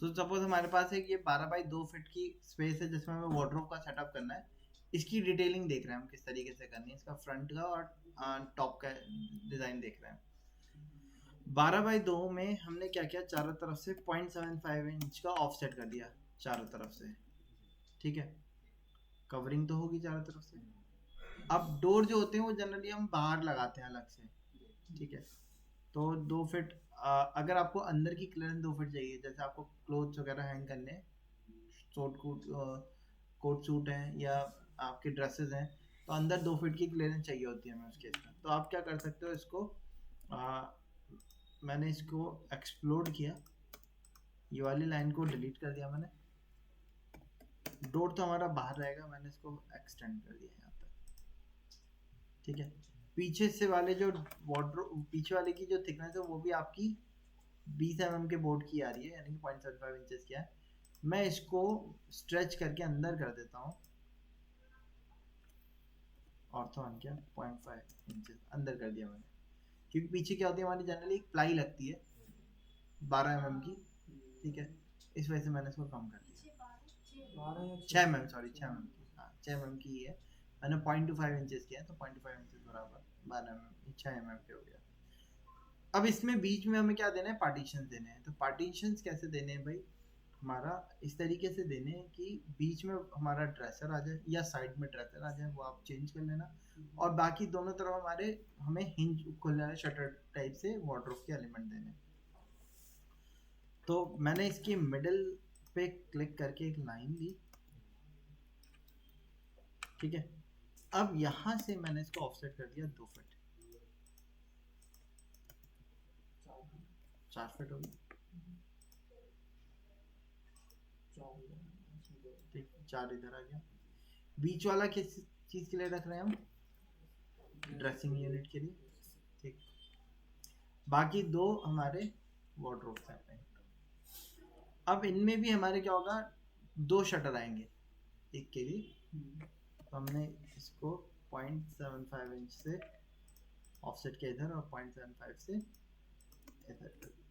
तो सपोज हमारे पास एक ये 12 बाई 2 फीट की स्पेस है जिसमें हमें वार्डरोब का सेटअप करना है। इसकी डिटेलिंग देख रहे हैं हम किस तरीके से करनी है, इसका फ्रंट का और टॉप का डिजाइन देख रहे हैं। 12 बाई 2 में हमने क्या किया, चारों तरफ से 0.75 इंच का ऑफसेट कर दिया चारों तरफ से, ठीक है। कवरिंग तो होगी चारों तरफ से। अब डोर जो होते हैं वो जनरली हम बाहर लगाते हैं अलग से, ठीक है। तो 2 फीट, अगर आपको अंदर की क्लियरेंस 2 फीट चाहिए, जैसे आपको क्लोथ्स वगैरह हैंग करने, शॉर्ट कोट कोट सूट हैं या आपके ड्रेसेस हैं, तो अंदर 2 फीट की क्लियरेंस चाहिए होती है हमें उस केस में। तो आप क्या कर सकते हो, इसको मैंने इसको एक्सप्लोड किया, ये वाली लाइन को डिलीट कर दिया मैंने। डोर तो हमारा बाहर रहेगा, मैंने इसको एक्सटेंड कर दिया यहाँ तक, ठीक है। पीछे से वाले जो वार्डरोब, पीछे वाले की जो थिकनेस है वो भी आपकी 20 mm के बोर्ड की आ रही है, यानी कि 0.75 इंचेस की है। मैं इसको स्ट्रेच करके अंदर कर देता हूँ, ऑर्थोन क्या 0.5 इंचेस अंदर कर दिया मैंने, क्योंकि पीछे क्या होती है हमारी जनरली एक प्लाई लगती है 12 mm की, ठीक है। इस वजह से मैंने इसको कम कर दिया, 6 mm, सॉरी 6 mm की, हाँ 6 mm की ही है। मैंने 0.25 इंचेस किया है, तो 0.5 इंचेस बराबर 12 mm, 6 mm के हो गया। अब इसमें बीच में हमें क्या देना है, पार्टीशन देने हैं। तो पार्टीशन कैसे देने हैं भाई, हमारा इस तरीके से देने हैं कि बीच में हमारा ड्रेसर आ जाए या साइड में ड्रेसर आ जाए, वो आप चेंज कर लेना। और बाकी दोनों तरफ हमारे हमें हिंज खुलने वाले शटर टाइप से वार्डरोब के एलिमेंट देने हैं। तो मैंने इसकी मिडिल पे क्लिक करके एक लाइन ली, ठीक है। अब यहाँ से मैंने इसको ऑफसेट कर दिया 2 फीट, 4 फीट हो गया, ठीक, 4 इधर आ गया। बीच वाला किस चीज के लिए रख रहे हैं हम, ड्रेसिंग यूनिट के लिए, ठीक। बाकी 2 हमारे वार्डरोब हैं। अब इनमें भी हमारे क्या होगा, 2 शटर आएंगे एक के लिए। तो हमने इसको 0.75 इंच से ऑफसेट किया इधर, और 0.75 से इधर कर दिया,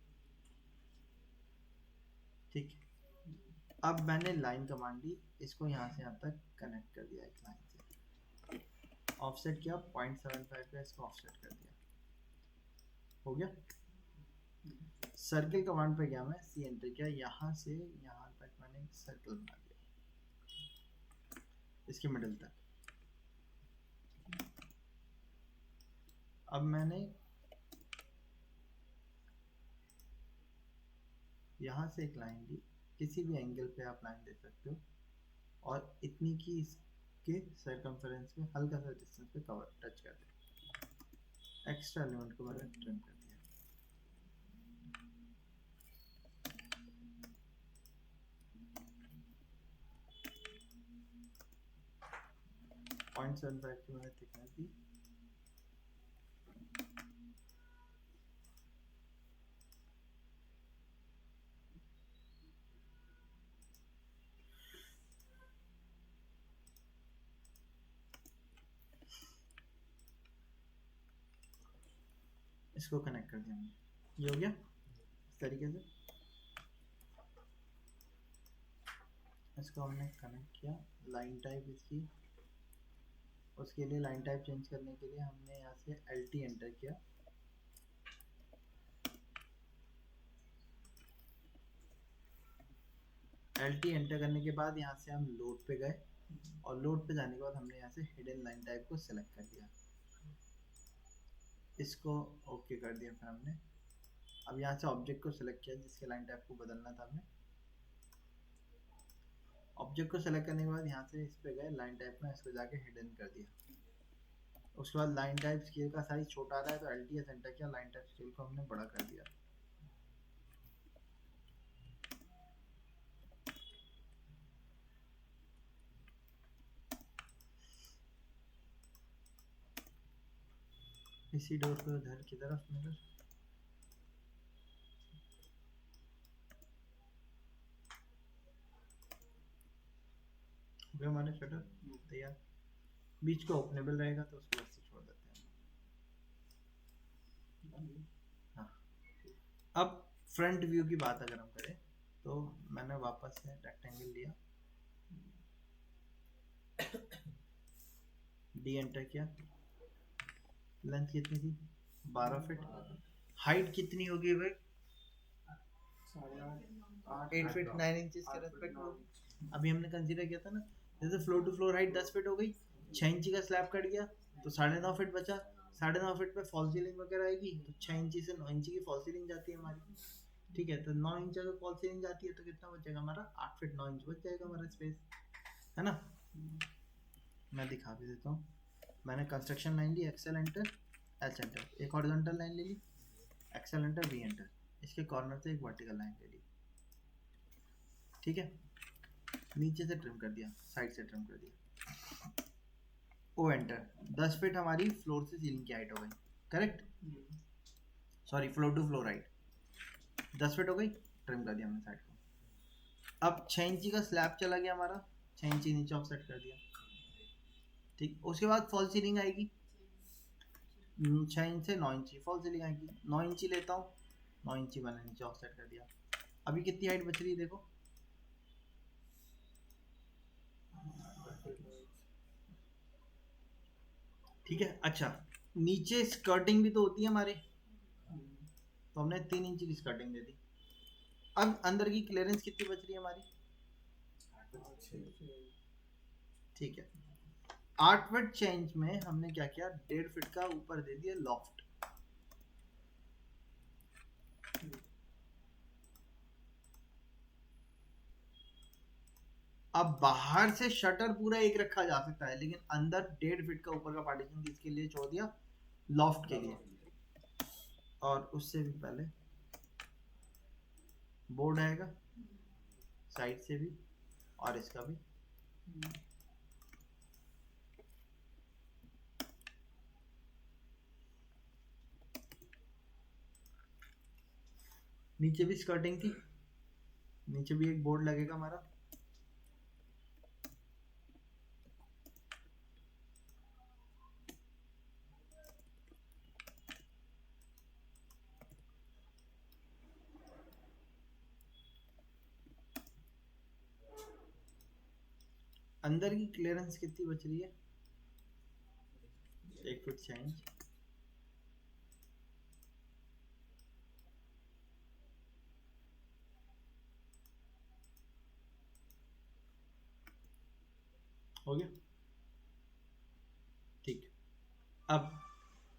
ठीक। अब मैंने लाइन कमांड दी, इसको यहाँ से यहाँ तक कनेक्ट कर दिया एक लाइन से, ऑफसेट किया 0.75 पे, इसको ऑफसेट कर दिया, हो गया। सर्किल कमांड पे गया मैं, सी एंटर किया, यहाँ से यहाँ तक मैंने एक सर्कल बना दिया, इसके मिडिल तक। अब मैंने यहाँ से एक लाइन ली, किसी भी एंगल पे आप लाइन दे सकते हो, और इतनी की इसके सरकमफेरेंस में हल्का सा डिस्टेंस पे कवर टच कर दे, एक्स्ट्रा एलिमेंट को मैंने ट्रिम कर दिया। पॉइंट 0.75 की मैंने थिकनेस दी, इसको कनेक्ट कर दिया मैंने, ये हो गया इस तरीके से। इसको हमने कनेक्ट किया, लाइन टाइप इसकी, उसके लिए लाइन टाइप चेंज करने के लिए हमने यहाँ से LT एंटर किया, LT एंटर करने के बाद यहाँ से हम लोड पे गए, और लोड पे जाने के बाद हमने यहाँ से हिडन लाइन टाइप को सिलेक्ट कर दिया, इसको ओके कर दिया। फिर हमने अब यहाँ से ऑब्जेक्ट को सिलेक्ट किया जिसके लाइन टाइप को बदलना था हमें। ऑब्जेक्ट को सिलेक्ट करने के बाद यहाँ से इस पे गए लाइन टाइप में, इसको जाके हिडन कर दिया। उसके बाद लाइन टाइप स्केल का साइज छोटा आ रहा है तो LTS एंटर किया, लाइन टाइप स्केल को हमने बड़ा कर दिया। इसी डोर को इधर की तरफ मिरर, हमारे शटर तैयार। बीच को ओपनेबल रहेगा तो उसको ऐसे छोड़ देते हैं। हाँ, अब फ्रंट व्यू की बात अगर हम करें तो मैंने वापस से रेक्टेंगल लिया, डी एंटर किया, लेंथ कितनी थी 12 फीट, हाइट कितनी होगी भाई 8 फीट 9 इंचेस के रेस्पेक्ट में। अभी हमने कंसीडर किया था ना, जैसे floor to floor height 10 feet हो गई, 6 इंची का स्लैब कट गया तो 9.5 फीट बचा, 9.5 फीट पे फॉल सीलिंग वगैरह आएगी तो 6 इंची से 9 इंची की फॉल सीलिंग जाती है हमारी, ठीक है। तो 9 इंच अगर फॉल सीलिंग जाती है तो कितना बचेगा हमारा 8 फीट 9 इंच बच जाएगा हमारा स्पेस, है ना। मैं दिखा भी देता हूँ, मैंने कंस्ट्रक्शन लाइन ली, एक्सेल एंटर, एच एंटर, एक हॉरिजॉन्टल लाइन ले ली, एक्सेल एंटर, वी एंटर, इसके कॉर्नर से एक वर्टिकल लाइन ले ली, ठीक है। नीचे से ट्रिम कर दिया, साइड से ट्रिम कर दिया, ओ एंटर, 10 फीट हमारी फ्लोर से सीलिंग की हाइट हो गई, correct, sorry floor to floor height 10 feet हो गई, ट्रिम कर दिया हमने साइड को। अब 6 इंची का स्लैब चला गया हमारा, 6 इंची नीचे ऑफसेट कर दिया, ठीक। उसके बाद फॉल सीलिंग आएगी, 6 इंच से 9 इंची फॉल सीलिंग आएगी, 9 इंची लेता हूँ, 9 इंची मैंने नीचे ऑफसेट कर दिया। अभी कितनी हाइट बच रही है देखो, ठीक है। अच्छा, नीचे स्कर्टिंग भी तो होती है हमारे, तो हमने 3 इंच की स्कर्टिंग दे दी। अब अंदर की क्लियरेंस कितनी बच रही है हमारी, ठीक है। 8 फीट 6 इंच में हमने क्या किया, 1.5 फीट का ऊपर दे दिया लॉफ्ट, अब बाहर से शटर पूरा एक रखा जा सकता है, लेकिन अंदर 1.5 फीट का ऊपर का पार्टीशन किसके लिए छोड़ दिया, लॉफ्ट के लिए। और उससे भी पहले बोर्ड आएगा साइड से भी और इसका भी, नीचे भी स्कर्टिंग थी, नीचे भी एक बोर्ड लगेगा हमारा, अंदर की क्लियरेंस कितनी बच रही है 1 फीट 6 इंच, हो गया, ठीक। अब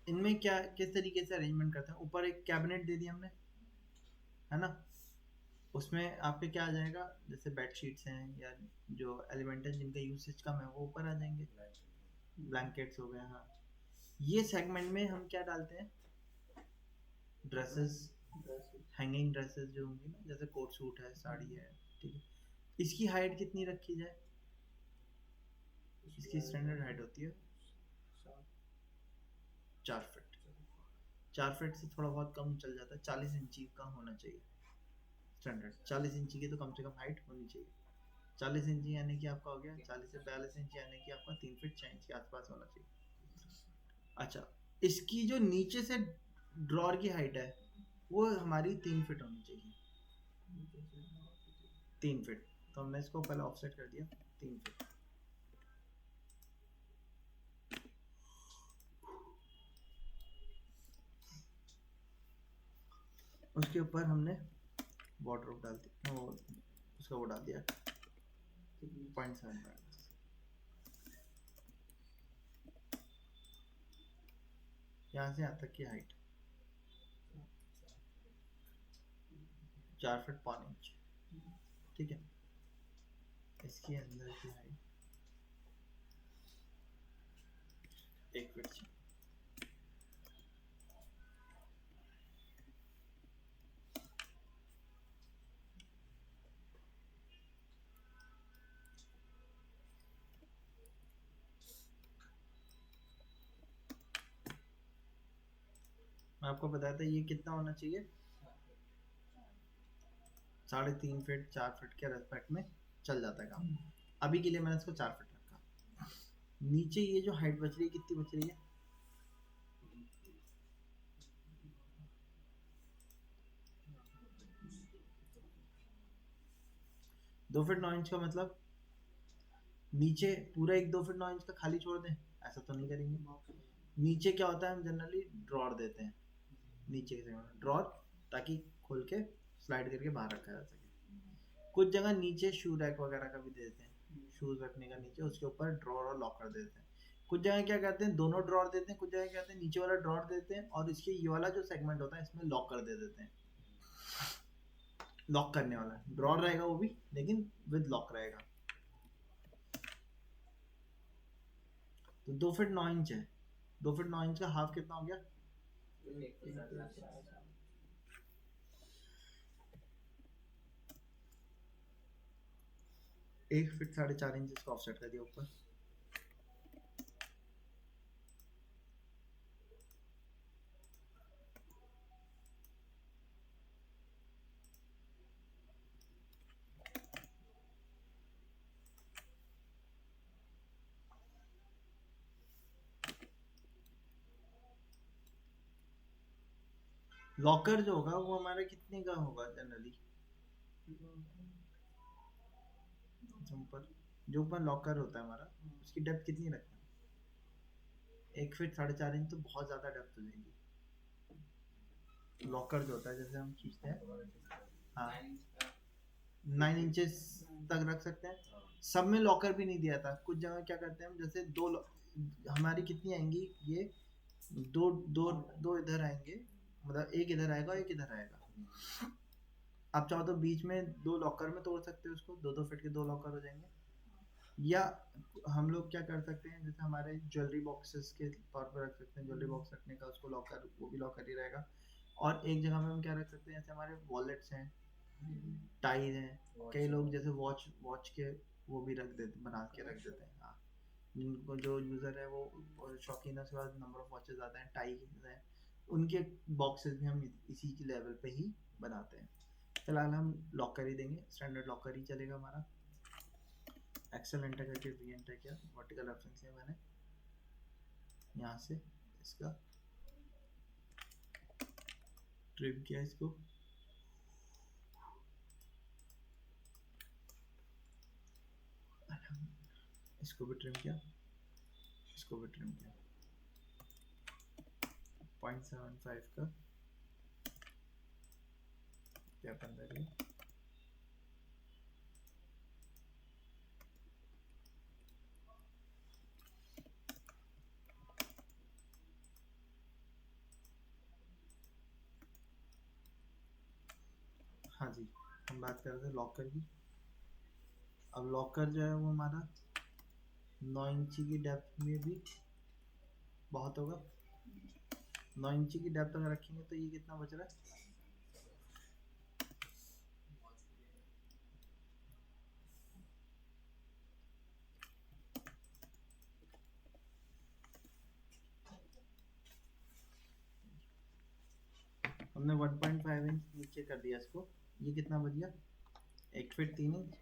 इनमें क्या किस तरीके से अरेंजमेंट करते हैं, ऊपर एक कैबिनेट दे दिया हमने, है ना, उसमें आपके क्या आ जाएगा, जैसे बेड शीट्स हैं या जो एलिमेंट है जिनका यूसेज कम है वो ऊपर आ जाएंगे, ब्लैंकेट्स हो गए, हाँ। ये सेगमेंट में हम क्या डालते हैं, ड्रेसेस, हैंगिंग ड्रेसेस जो होंगी ना, जैसे कोट सूट है, साड़ी है, ठीक है। इसकी हाइट कितनी रखी जाए, इसकी स्टैंडर्ड हाइट होती है 4 फीट, 4 फीट से थोड़ा बहुत कम चल जाता है, 40 इंची का होना चाहिए स्टैंडर्ड, 40 इंची की तो कम से कम हाइट होनी चाहिए। 40 इंची यानी कि आपका हो गया 40 से 42 इंच, यानी कि आपका 3 फीट 6 इंच के आसपास होना चाहिए। अच्छा, इसकी जो नीचे से ड्रॉर की हाइट है वो हमारी 3 फीट होनी चाहिए, 3 फीट, तो हमने इसको पहले ऑफसेट कर दिया 3 फीट। उसके ऊपर हमने वार्डरोब डाल दी, वो उसका वो डाल दिया 0.7, यहाँ से यहाँ तक की हाइट 4 फीट 5 इंच, ठीक है। इसके अंदर की हाइट 1 फीट 6, मैं आपको बताया था ये कितना होना चाहिए, 3.5 फीट 4 फीट के रेस्पेक्ट में चल जाता है काम। अभी के लिए मैंने इसको 4 फीट रखा। नीचे ये जो हाइट बच रही है कितनी बच रही है, 2 फीट 9 इंच का मतलब नीचे पूरा एक 2 फीट 9 इंच का खाली छोड़ दें, ऐसा तो नहीं करेंगे। नीचे क्या होता है, हम जनरली ड्रॉर देते हैं नीचे के ड्रॉर, ताकि खोल के स्लाइड करके बाहर रखा जा सके। कुछ जगह नीचे शू रैक वगैरह का भी दे देते हैं, शूज रखने का नीचे, उसके ऊपर ड्रॉर और लॉकर देते हैं। कुछ जगह क्या करते हैं, दोनों ड्रॉर देते हैं, कुछ जगह क्या करते हैं नीचे वाला ड्रॉर देते हैं और इसके ये वाला जो सेगमेंट होता है इसमें लॉकर दे देते हैं। लॉक करने वाला ड्रॉर रहेगा वो भी, लेकिन विद लॉक रहेगा। तो 2 फीट 9 इंच है, 2 फीट 9 इंच का हाफ कितना हो गया, 1 फीट 4.5 इंच इसका ऑफसेट कर दिया ऊपर। लॉकर जो होगा वो हमारा कितने का होगा जनरली, जो ऊपर लॉकर होता है हमारा उसकी डेप्थ कितनी रखते हैं, 1 फीट 4.5 इंच तो बहुत ज़्यादा डेप्थ हो जाएगी। लॉकर जो होता है जैसे हम खींचते हैं, हाँ 9 इंचेस तक रख सकते हैं। सब में लॉकर भी नहीं दिया था, कुछ जगह क्या करते हैं हम, जैसे हमारी कितनी आएंगी ये, दो दो दो इधर आएंगे, मतलब एक इधर आएगा एक इधर आएगा। आप चाहो तो बीच में 2 लॉकर में तोड़ सकते हो उसको, 2-2 फीट के 2 लॉकर हो जाएंगे। या हम लोग क्या कर सकते हैं, जैसे हमारे ज्वेलरी बॉक्सेस के तौर पर रख सकते हैं, ज्वेलरी बॉक्स रखने का उसको लॉकर, वो भी लॉकर ही रहेगा। और एक जगह में हम क्या रख सकते हैं, जैसे हमारे वॉलेट्स हैं, टाइज हैं, कई लोग जैसे वॉच वॉच के वो भी रख देते, बना के रख देते हैं। हाँ, जिनको जो यूज़र है वो शौकीन है, उसके बाद नंबर ऑफ वॉचेस आते हैं, टाई हैं, उनके बॉक्सेस भी हम इसी के लेवल पे ही बनाते हैं। फिलहाल हम लॉकर ही देंगे, स्टैंडर्ड लॉकर ही चलेगा हमारा। एक्सेल एंटर करके वी एंटर किया, वर्टिकल रेफरेंस किया मैंने, यहाँ से इसका ट्रिम किया इसको, इसको भी ट्रिम किया, इसको भी ट्रिम किया। 0.75 का गैप अंदर ही, हाँ जी हम बात कर रहे थे लॉकर की। अब लॉकर जो है वो हमारा 9 इंची की डेप्थ में भी बहुत होगा। 9 इंची की डेप्थ अगर रखेंगे तो ये कितना बच रहा है, हमने 1.5 इंच नीचे कर दिया इसको, ये कितना बच गया, 1 फीट 3 इंच।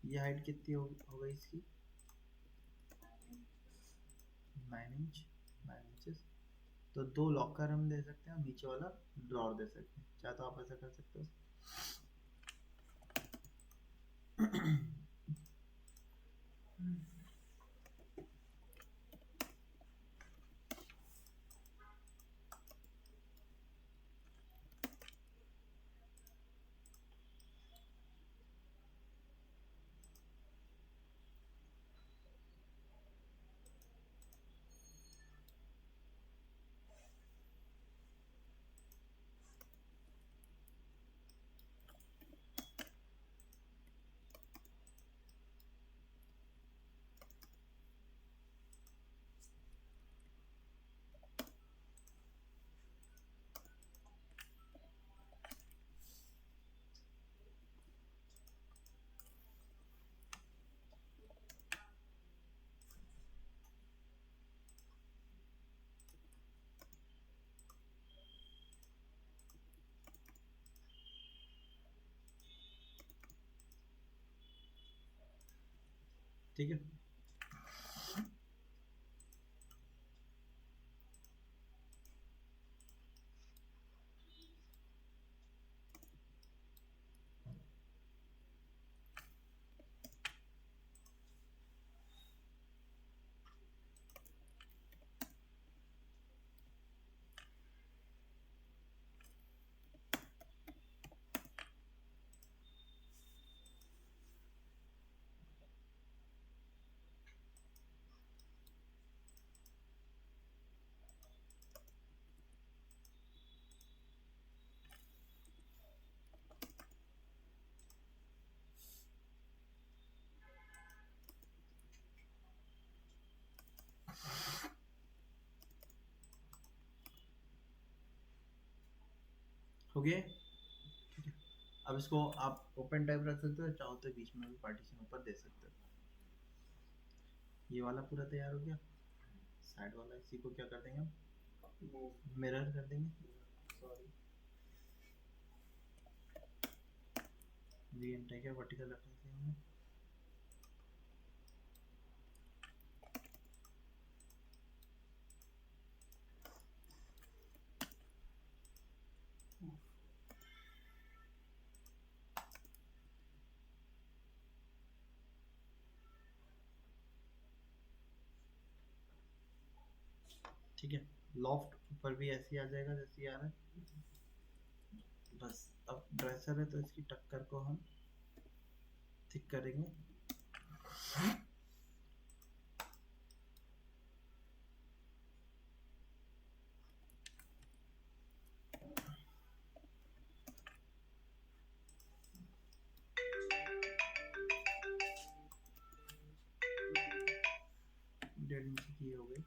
ये हाइट कितनी हो गई इसकी, 9 इंच 9 इंचेस। तो 2 लॉकर हम दे सकते हैं और नीचे वाला ड्रॉर दे सकते हैं, चाहे तो आप ऐसा कर सकते हो। ठीक है, हो गया। ठीक है, अब इसको आप ओपन टाइप रख सकते हो, चाहो तो बीच में भी पार्टीशन ऊपर दे सकते हो। ये वाला पूरा तैयार हो गया। साइड वाला इसी को क्या कर देंगे हम, मिरर कर देंगे। वी एंटर क्या वर्टिकल रखना चाहिए हमें। ठीक है, लॉफ्ट ऊपर भी ऐसे ही आ जाएगा जैसे आ रहा है। बस अब ड्रेसर है तो इसकी टक्कर को हम थिक करेंगे। डेढ़ इंच की हो गई।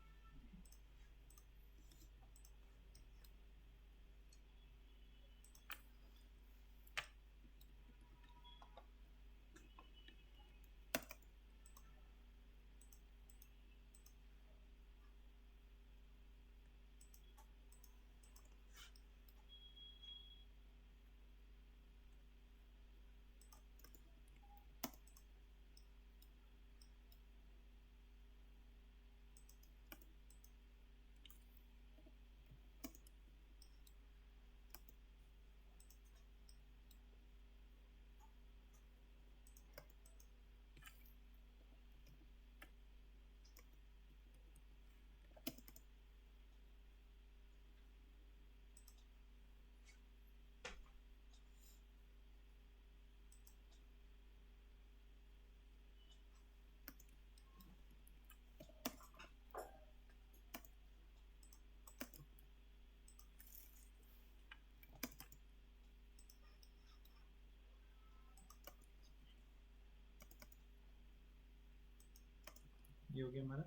ये हो गया हमारा।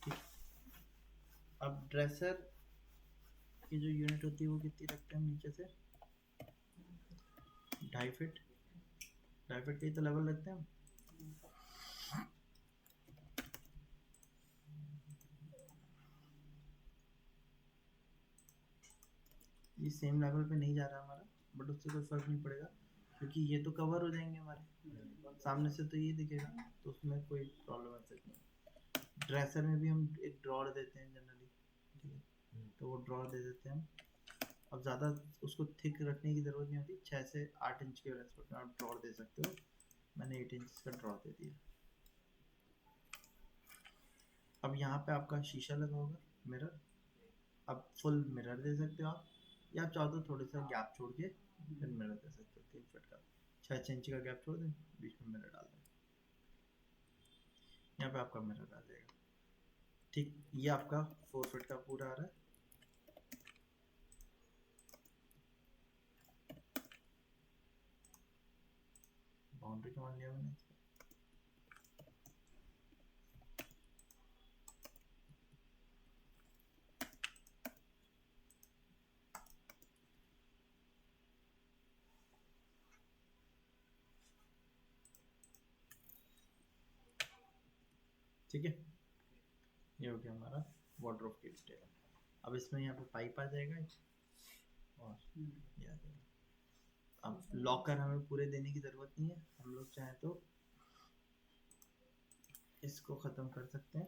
ठीक, अब ड्रेसर की जो यूनिट होती है वो कितनी रखते हैं हम नीचे से, 2.5 फीट। 2.5 फीट का ही तो लेवल रखते हैं हम। ये सेम लेवल पे नहीं जा रहा हमारा, बट उससे कोई फर्क नहीं पड़ेगा क्योंकि ये तो कवर हो जाएंगे हमारे सामने से, तो ये दिखेगा, तो उसमें कोई प्रॉब्लम ऐसा नहीं। ड्रेसर में भी हम एक ड्रॉर देते हैं जनरली, ठीक है, तो वो ड्रॉर दे देते हैं हम। अब ज़्यादा उसको थिक रखने की ज़रूरत नहीं होती, 6 से 8 इंच के रेस्पेक्ट में आप ड्रॉर दे सकते हो। मैंने 8 इंच का ड्रॉर दे दिया। अब यहाँ पे आपका शीशा लगा होगा, मिरर। अब फुल मिरर दे सकते हो आप, या आप चाहो तो थोड़ा सा गैप छोड़ के फिर मिरर दे सकते हो। 3 फीट का 6 इंच का गैप छोड़ दें, बीच में मिरर डाल दें, यहाँ पे आपका मिरर आ जाएगा। ठीक, ये आपका 4 फीट का पूरा आ रहा है। बाउंड्री का मान लिया मैंने इसका। ठीक है, ये हो गया हमारा वार्डरोब की डिटेल। अब इसमें यहाँ पे पाइप आ जाएगा और ये आ जाएगा। अब लॉकर हमें पूरे देने की ज़रूरत नहीं है, हम लोग चाहें तो इसको ख़त्म कर सकते हैं।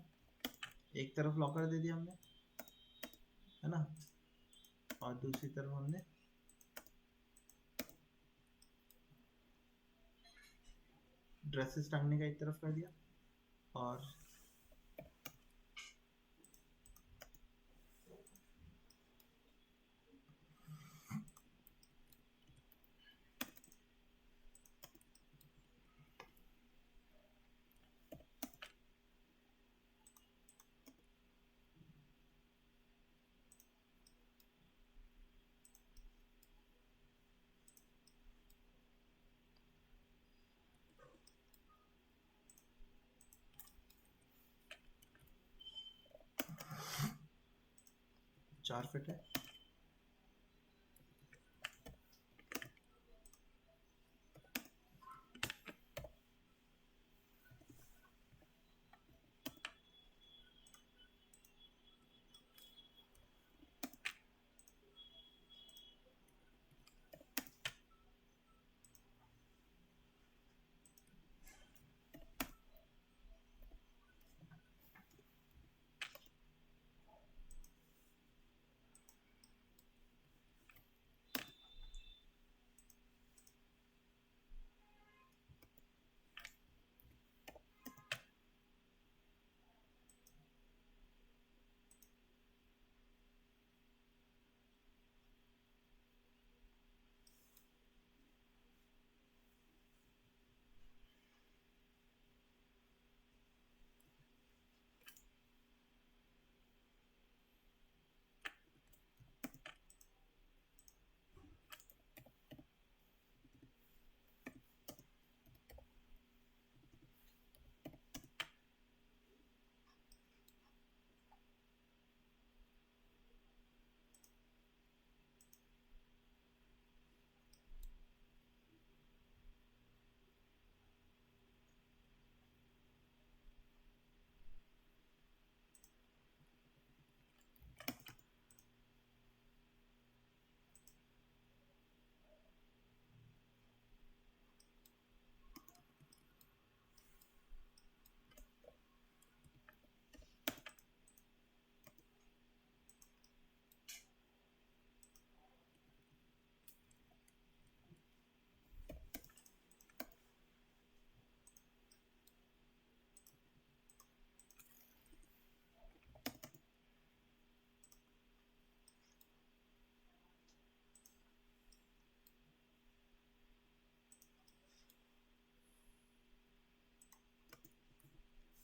एक तरफ लॉकर दे दिया हमने, है ना, और दूसरी तरफ हमने ड्रेसेस टांगने का एक तरफ कर दिया। और चार फिट है।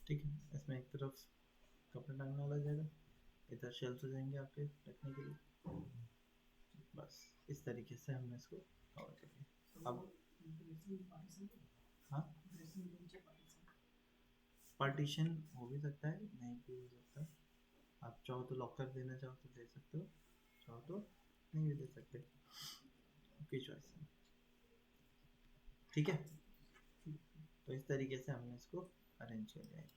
ठीक है। इसमें एक तरफ कपड़ा टांगने वाला जाएगा, इधर शेल्स हो जाएंगे आपके रखने के लिए। बस इस तरीके से हमने इसको कवर कर लिया। अब हाँ, पार्टीशन हो भी सकता है, नहीं भी हो सकता है। आप चाहो तो लॉकर देना चाहो तो दे सकते हो, चाहो तो नहीं भी दे सकते, आपकी चॉइस है। ठीक है, तो इस तरीके से हमने इसको अरेंज कर लिया है।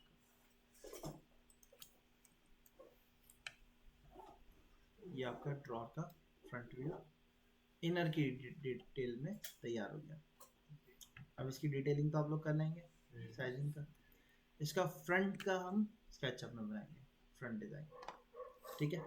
ये आपका ड्रॉर का फ्रंट व्यू इनर की डिटेल में तैयार हो गया। अब इसकी डिटेलिंग तो आप लोग कर लेंगे, साइजिंग का। इसका फ्रंट का हम स्केचअप में बनाएंगे, फ्रंट डिजाइन। ठीक है,